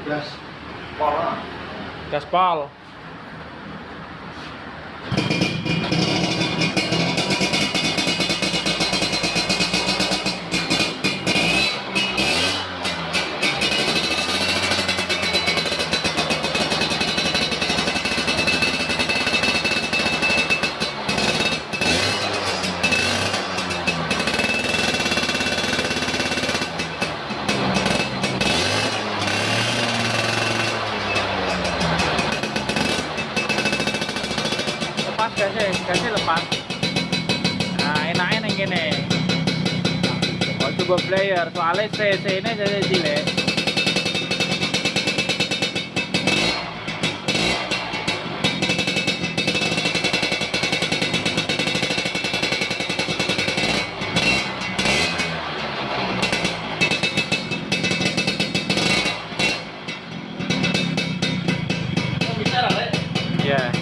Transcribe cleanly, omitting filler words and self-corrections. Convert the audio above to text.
Gaspol. Lepas gasnya lepas. Nah, enaknya nih gini. Kalau coba player, soalnya CC ini jadi cilik. Ya.